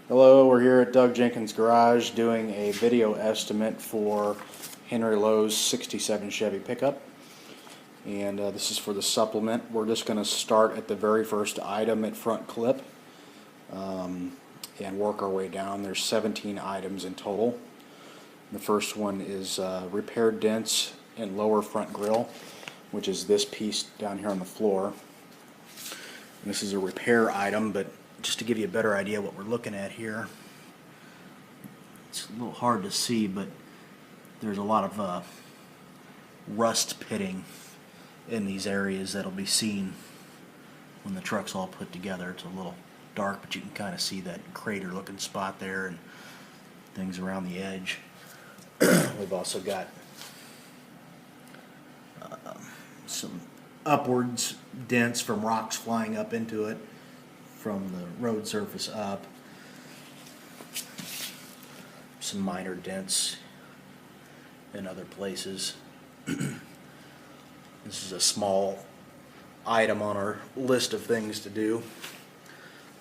Hello, we're here at Doug Jenkins' garage doing a video estimate for Henry Lowe's 67 Chevy pickup. And this is for the supplement. We're just going to start at the very first item at front clip and work our way down. There's 17 items in total. The first one is repair dents in lower front grille, which is this piece down here on the floor. And this is a repair item, but just to give you a better idea what we're looking at here, it's a little hard to see, but there's a lot of rust pitting in these areas that'll be seen when the truck's all put together. It's a little dark, but you can kind of see that crater looking spot there and things around the edge. We've also got some upwards dents from rocks flying up into it from the road surface up. Some minor dents in other places. This is a small item on our list of things to do,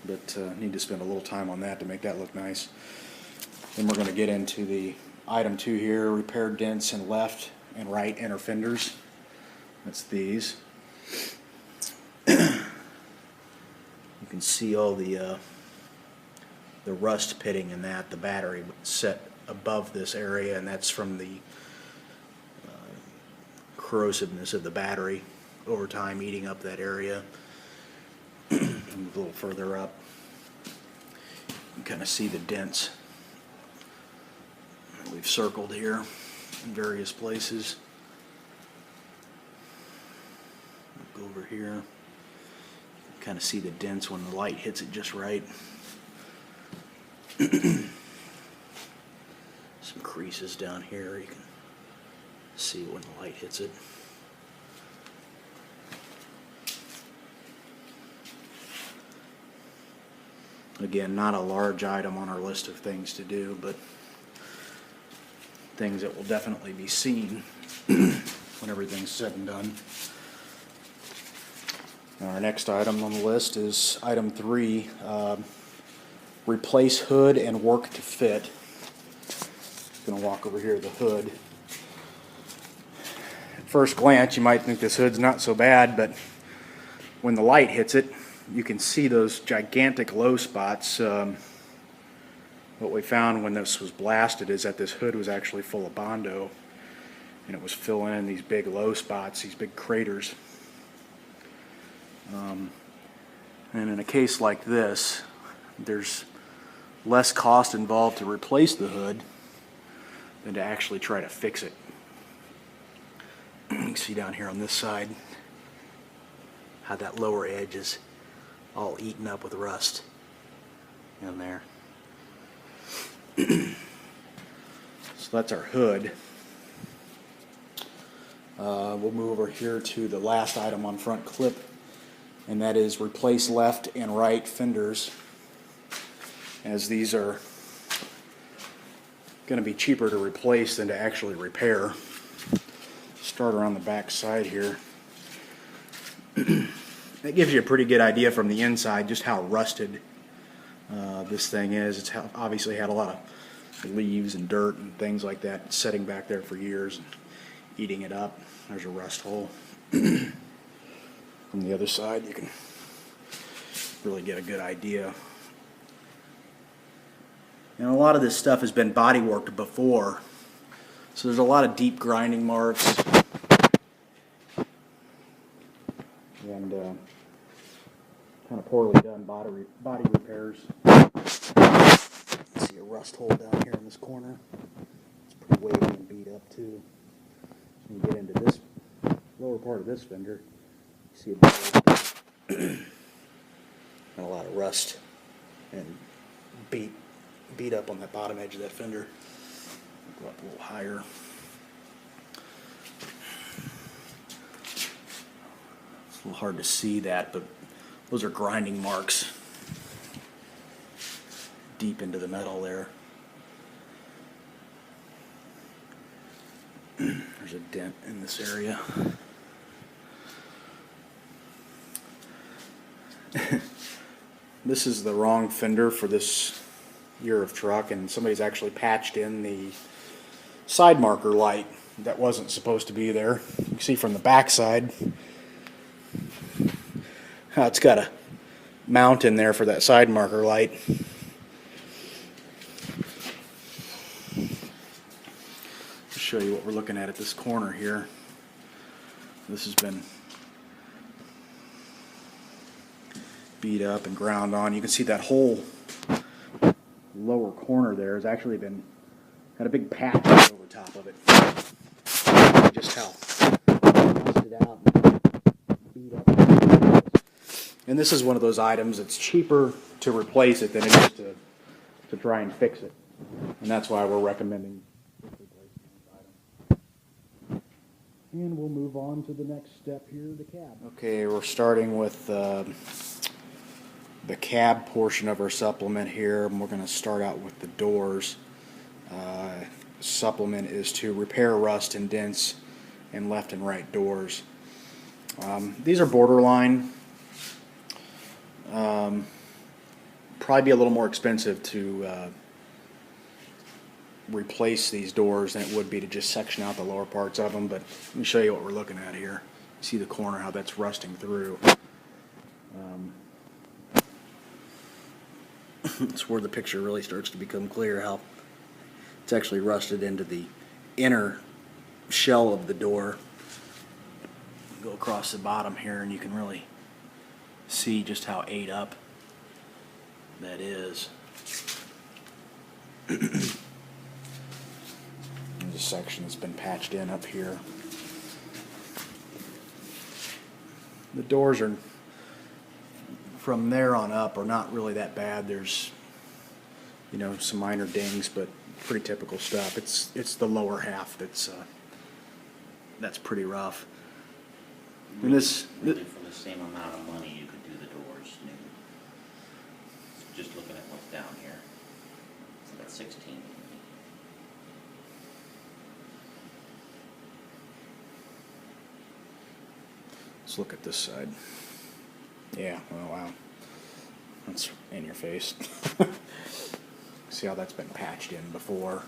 but need to spend a little time on that to make that look nice. Then we're going to get into the item 2 here, repair dents in left and right inner fenders. That's these. You can see all the rust pitting in that. The battery set above this area, and that's from the corrosiveness of the battery over time eating up that area. Move a little further up. You can kind of see the dents that we've circled here in various places. Go over here. Kind of see the dents when the light hits it just right. Some creases down here, you can see when the light hits it. Again, not a large item on our list of things to do, but things that will definitely be seen when everything's said and done. Now our next item on the list is item 3, replace hood and work to fit. I'm going to walk over here to the hood. At first glance you might think this hood's not so bad, but when the light hits it you can see those gigantic low spots. What we found when this was blasted is that this hood was actually full of Bondo, and it was filling in these big low spots, these big craters. And in a case like this, there's less cost involved to replace the hood than to actually try to fix it. You can see down here on this side how that lower edge is all eaten up with rust in there. So that's our hood. We'll move over here to the last item on front clip, and that is replace left and right fenders, as these are going to be cheaper to replace than to actually repair. Start around the back side here. That gives you a pretty good idea from the inside just how rusted this thing is. It's obviously had a lot of leaves and dirt and things like that sitting back there for years and eating it up. There's a rust hole. From the other side you can really get a good idea. And a lot of this stuff has been body worked before, so there's a lot of deep grinding marks and kind of poorly done body repairs. See a rust hole down here in this corner. It's pretty wavy and beat up too. So when you get into this lower part of this fender, see and a lot of rust and beat up on that bottom edge of that fender. Go up a little higher. It's a little hard to see that, but those are grinding marks deep into the metal there. There's a dent in this area. This is the wrong fender for this year of truck, and somebody's actually patched in the side marker light that wasn't supposed to be there. You can see from the back side how it's got a mount in there for that side marker light. I'll show you what we're looking at this corner here. This has been beat up and ground on. You can see that whole lower corner there has actually been had a big patch over top of it. Just how busted out and beat up. And this is one of those items that's cheaper to replace it than it is to try and fix it. And that's why we're recommending replacing this item. And we'll move on to the next step here, the cab. Okay, we're starting with the cab portion of our supplement here, and we're going to start out with the doors. Supplement is to repair rust and dents in left and right doors. These are borderline. Probably be a little more expensive to replace these doors than it would be to just section out the lower parts of them, but let me show you what we're looking at here. See the corner, how that's rusting through. It's where the picture really starts to become clear, how it's actually rusted into the inner shell of the door. Go across the bottom here and you can really see just how ate up that is. There's a section that's been patched in up here. The doors are, from there on up, are not really that bad. There's, you know, some minor dings, but pretty typical stuff. It's the lower half that's pretty rough. And Really for the same amount of money, you could do the doors new. Just looking at what's down here. It's about 16. Let's look at this side. Yeah, oh wow. That's in your face. See how that's been patched in before.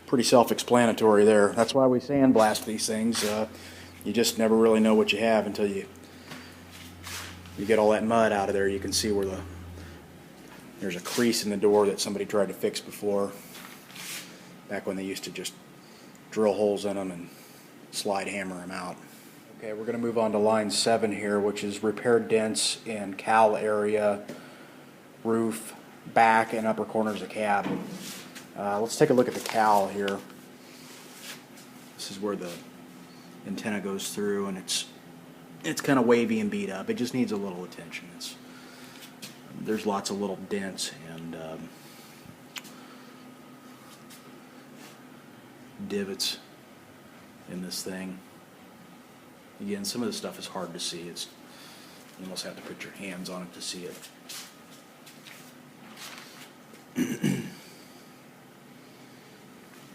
Pretty self-explanatory there. That's why we sandblast these things. You just never really know what you have until you get all that mud out of there. You can see where there's a crease in the door that somebody tried to fix before, back when they used to just drill holes in them and slide hammer them out. Okay, we're going to move on to line 7 here, which is repair dents in cowl area, roof, back, and upper corners of cab. Let's take a look at the cowl here. This is where the antenna goes through, and it's kind of wavy and beat up. It just needs a little attention. There's lots of little dents and divots in this thing. Again, some of this stuff is hard to see. You almost have to put your hands on it to see it.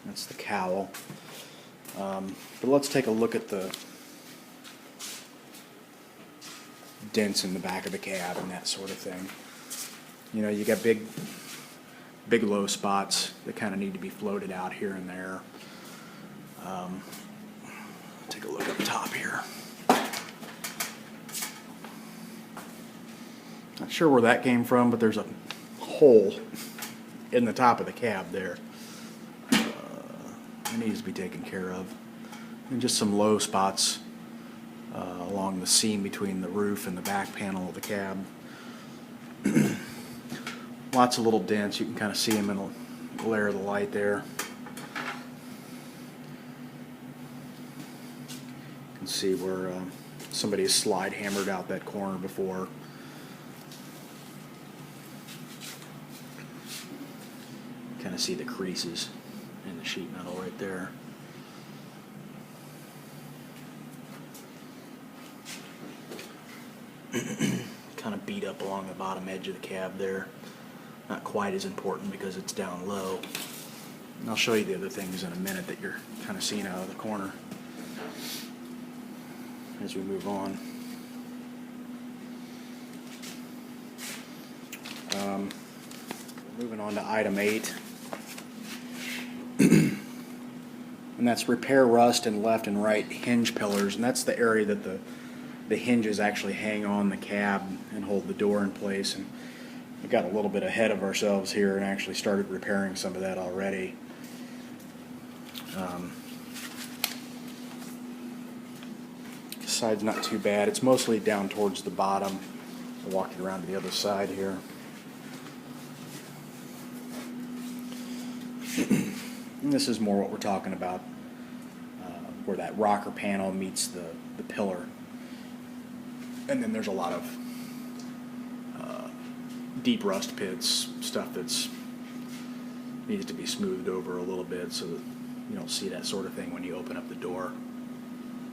That's the cowl. But let's take a look at the dents in the back of the cab and that sort of thing. You know, you got big low spots that kind of need to be floated out here and there. Take a look up top here. Not sure where that came from, but there's a hole in the top of the cab there. It needs to be taken care of. And just some low spots along the seam between the roof and the back panel of the cab. Lots of little dents. You can kind of see them in the glare of the light there. You can see where somebody has slide hammered out that corner before. Kind of see the creases in the sheet metal right there. Kind of beat up along the bottom edge of the cab there. not quite as important because it's down low. And I'll show you the other things in a minute that you're kind of seeing out of the corner as we move on. Moving on to item 8. And that's repair rust in left and right hinge pillars, and that's the area that the hinges actually hang on the cab and hold the door in place. And we got a little bit ahead of ourselves here and actually started repairing some of that already. This side's not too bad. It's mostly down towards the bottom. I'll walk you around to the other side here. And this is more what we're talking about, where that rocker panel meets the pillar. And then there's a lot of deep rust pits, stuff that's needs to be smoothed over a little bit so that you don't see that sort of thing when you open up the door.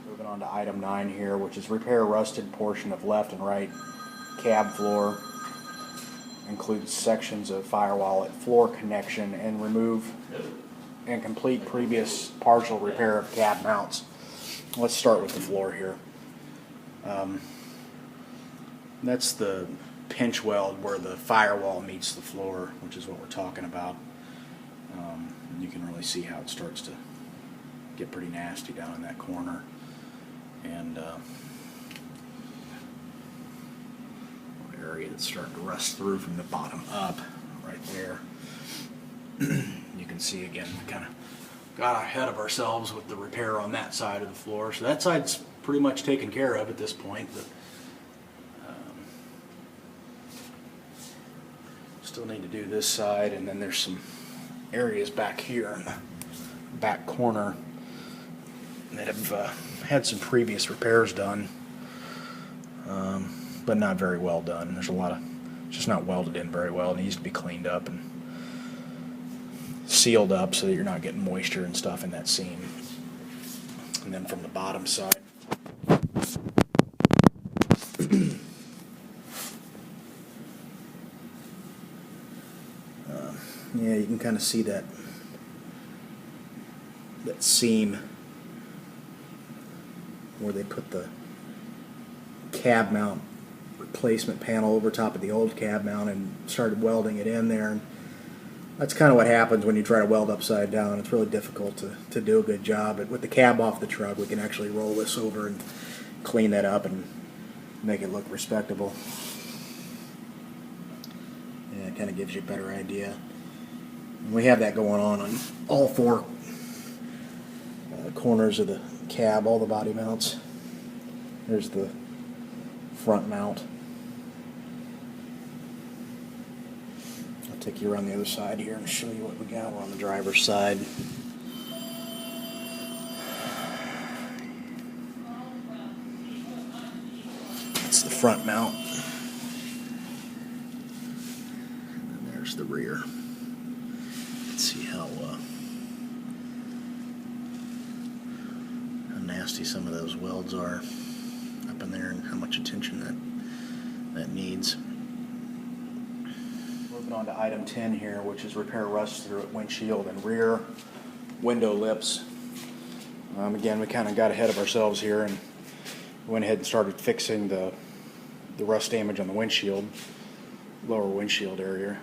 Moving on to item 9 here, which is repair rusted portion of left and right cab floor. Includes sections of firewall at floor connection and remove and complete previous partial repair of cab mounts. Let's start with the floor here. That's the pinch weld where the firewall meets the floor, which is what we're talking about. You can really see how it starts to get pretty nasty down in that corner. And area that's starting to rust through from the bottom up, right there. You can see again, we kind of got ahead of ourselves with the repair on that side of the floor. So that side's pretty much taken care of at this point, but still need to do this side, and then there's some areas back here in the back corner that have had some previous repairs done, but not very well done. There's a lot of, it's just not welded in very well. It needs to be cleaned up and sealed up so that you're not getting moisture and stuff in that seam. And then from the bottom side, yeah, you can kind of see that seam where they put the cab mount replacement panel over top of the old cab mount and started welding it in there. And that's kind of what happens when you try to weld upside down. It's really difficult to do a good job. But with the cab off the truck, we can actually roll this over and clean that up and make it look respectable. Yeah, it kind of gives you a better idea. And we have that going on all four corners of the cab, all the body mounts. There's the front mount. I'll take you around the other side here and show you what we got. We're on the driver's side. That's the front mount. And there's the rear. Let's see how nasty some of those welds are up in there and how much attention that needs. Moving on to item 10 here, which is repair rust through windshield and rear window lips. Again, we kind of got ahead of ourselves here and went ahead and started fixing the rust damage on the windshield, lower windshield area.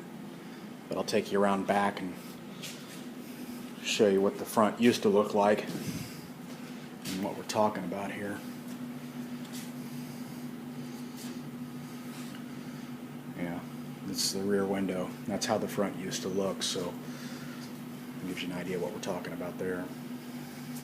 But I'll take you around back and show you what the front used to look like and what we're talking about here. Yeah, this is the rear window. That's how the front used to look, so it gives you an idea what we're talking about there.